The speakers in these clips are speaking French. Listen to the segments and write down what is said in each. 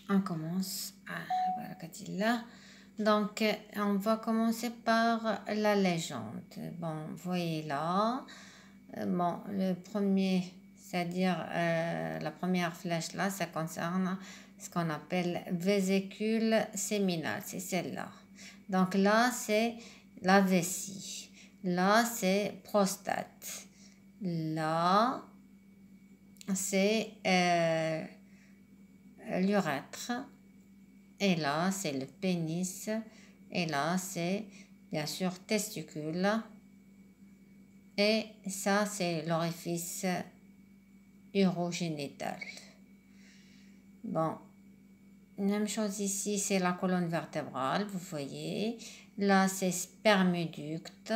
On commence. Donc, on va commencer par la légende. Bon, voyez là. Bon, le premier, c'est-à-dire la première flèche là, ça concerne ce qu'on appelle vésicule séminale. C'est celle-là. Donc là, c'est la vessie. Là, c'est prostate. Là, c'est l'urètre. Et là, c'est le pénis. Et là, c'est bien sûr testicule. Et ça, c'est l'orifice urogénital. Bon, même chose ici, c'est la colonne vertébrale, vous voyez. Là, c'est spermoducte.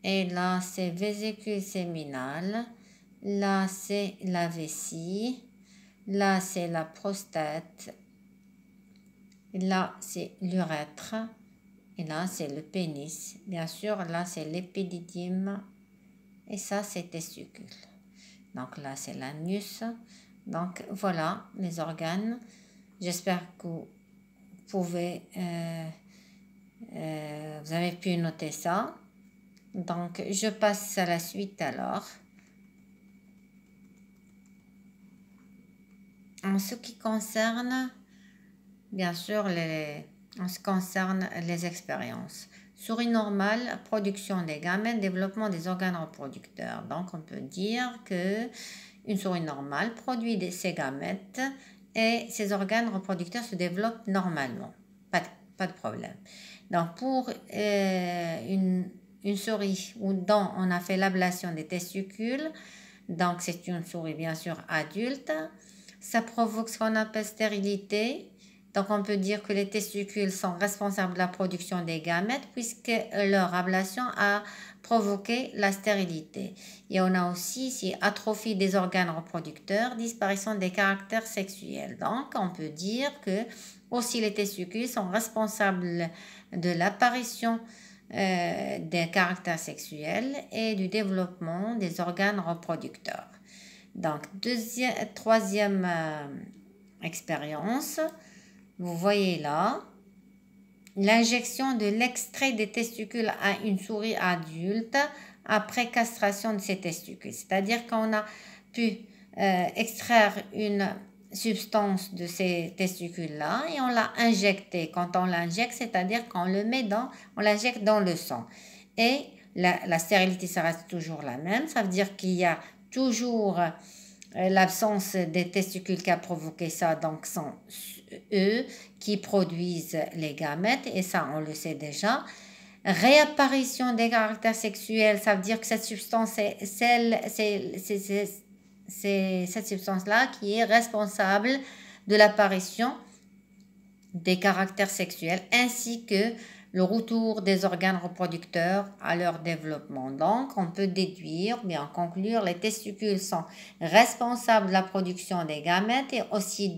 Et là, c'est vésicule séminale. Là, c'est la vessie. Là, c'est la prostate. Là, c'est l'urètre. Et là, c'est le pénis. Bien sûr, là, c'est l'épididyme. Et ça, c'est testicule. Donc là, c'est l'anus. Donc, voilà les organes. J'espère que vous pouvez... vous avez pu noter ça. Donc, je passe à la suite alors. En ce qui concerne, bien sûr, en ce qui concerne les expériences. Souris normale, production des gamètes, développement des organes reproducteurs. Donc, on peut dire que une souris normale produit ces gamètes et ces organes reproducteurs se développent normalement. Pas de problème. Donc, pour une souris dont on a fait l'ablation des testicules, donc c'est une souris bien sûr adulte, ça provoque ce qu'on appelle stérilité. Donc, on peut dire que les testicules sont responsables de la production des gamètes puisque leur ablation a provoqué la stérilité. Et on a aussi ici atrophie des organes reproducteurs, disparition des caractères sexuels. Donc, on peut dire que aussi les testicules sont responsables de l'apparition des caractères sexuels et du développement des organes reproducteurs. Donc, troisième expérience. Vous voyez là, l'injection de l'extrait des testicules à une souris adulte après castration de ses testicules. C'est-à-dire qu'on a pu extraire une substance de ces testicules-là et on l'a injecté. Quand on l'injecte, c'est-à-dire qu'on on l'injecte dans le sang. Et la stérilité, ça reste toujours la même. Ça veut dire qu'il y a toujours l'absence des testicules qui a provoqué ça, donc sont eux qui produisent les gamètes, et ça on le sait déjà. Réapparition des caractères sexuels, ça veut dire que cette substance c'est cette substance-là qui est responsable de l'apparition des caractères sexuels ainsi que le retour des organes reproducteurs à leur développement. Donc, on peut déduire, bien conclure, les testicules sont responsables de la production des gamètes et aussi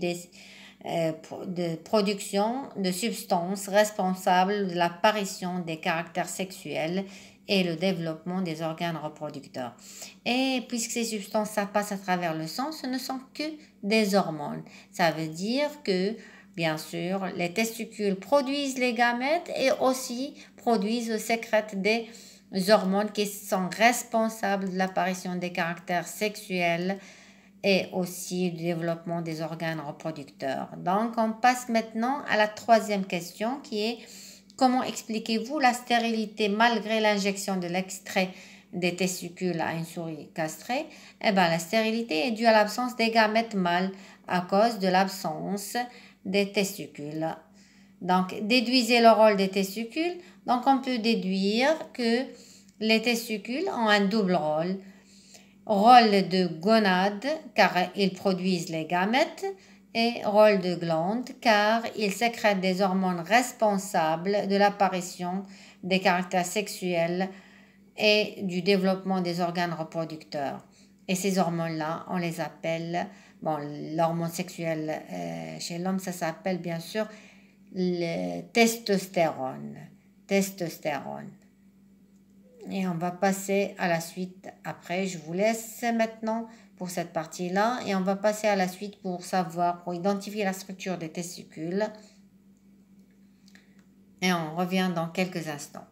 de production de substances responsables de l'apparition des caractères sexuels et le développement des organes reproducteurs. Et puisque ces substances, ça passe à travers le sang, ce ne sont que des hormones. Ça veut dire que bien sûr, les testicules produisent les gamètes et aussi produisent ou sécrètent des hormones qui sont responsables de l'apparition des caractères sexuels et aussi du développement des organes reproducteurs. Donc, on passe maintenant à la troisième question qui est comment expliquez-vous la stérilité malgré l'injection de l'extrait des testicules à une souris castrée? Eh bien, la stérilité est due à l'absence des gamètes mâles à cause de l'absence des testicules. Donc, déduisez le rôle des testicules. Donc, on peut déduire que les testicules ont un double rôle. Rôle de gonade, car ils produisent les gamètes, et rôle de glande, car ils sécrètent des hormones responsables de l'apparition des caractères sexuels et du développement des organes reproducteurs. Et ces hormones-là, on les appelle, bon, l'hormone sexuelle chez l'homme, ça s'appelle bien sûr le testostérone. Testostérone. Et on va passer à la suite après. Je vous laisse maintenant pour cette partie-là. Et on va passer à la suite pour savoir, pour identifier la structure des testicules. Et on revient dans quelques instants.